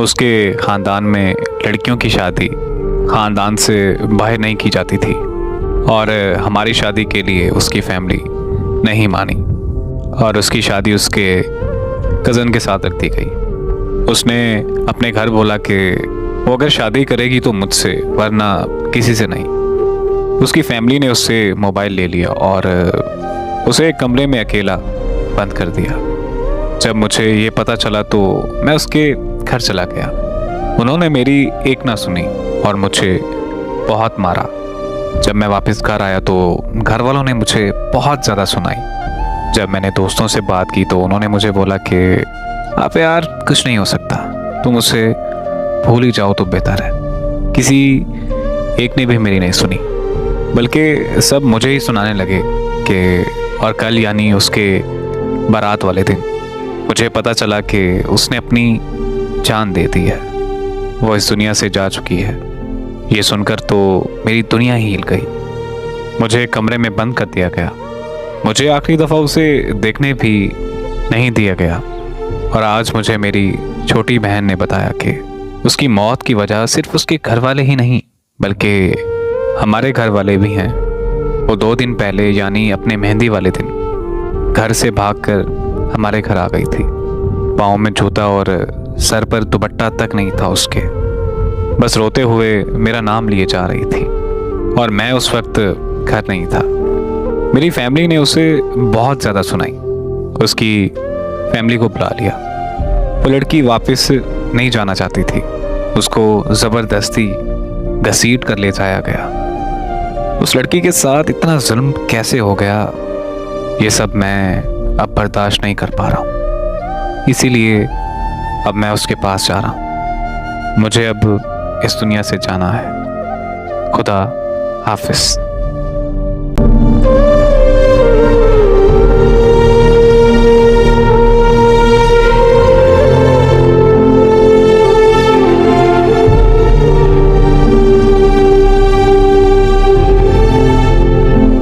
उसके ख़ानदान में लड़कियों की शादी ख़ानदान से बाहर नहीं की जाती थी और हमारी शादी के लिए उसकी फैमिली नहीं मानी और उसकी शादी उसके कज़न के साथ रख दी गई। उसने अपने घर बोला कि वो अगर शादी करेगी तो मुझसे, वरना किसी से नहीं। उसकी फैमिली ने उससे मोबाइल ले लिया और उसे एक कमरे में अकेला बंद कर दिया। जब मुझे ये पता चला तो मैं उसके घर चला गया। उन्होंने मेरी एक ना सुनी और मुझे बहुत मारा। जब मैं वापस घर आया तो घर वालों ने मुझे बहुत ज़्यादा सुनाई। जब मैंने दोस्तों से बात की तो उन्होंने मुझे बोला कि आप यार कुछ नहीं हो सकता, तुम उसे भूल ही जाओ तो बेहतर है। किसी एक ने भी मेरी नहीं सुनी, बल्कि सब मुझे ही सुनाने लगे कि और कल यानी उसके बारात वाले दिन मुझे पता चला कि उसने अपनी जान दे दी है, वो इस दुनिया से जा चुकी है। ये सुनकर तो मेरी दुनिया ही हिल गई। मुझे कमरे में बंद कर दिया गया। मुझे आखिरी दफ़ा उसे देखने भी नहीं दिया गया और आज मुझे मेरी छोटी बहन ने बताया कि उसकी मौत की वजह सिर्फ उसके घर वाले ही नहीं बल्कि हमारे घर वाले भी हैं। वो 2 दिन पहले यानी अपने मेहंदी वाले दिन घर से भागकर हमारे घर आ गई थी। पाँव में जूता और सर पर दुपट्टा तक नहीं था उसके, बस रोते हुए मेरा नाम लिए जा रही थी और मैं उस वक्त घर नहीं था। मेरी फैमिली ने उसे बहुत ज़्यादा सुनाई। उसकी फैमिली को बुला लिया। वो लड़की वापस नहीं जाना चाहती थी, उसको ज़बरदस्ती घसीट कर ले जाया गया। उस लड़की के साथ इतना जुल्म कैसे हो गया, ये सब मैं अब बर्दाश्त नहीं कर पा रहा हूँ। इसीलिए अब मैं उसके पास जा रहा हूँ। मुझे अब इस दुनिया से जाना है। खुदा हाफिज़।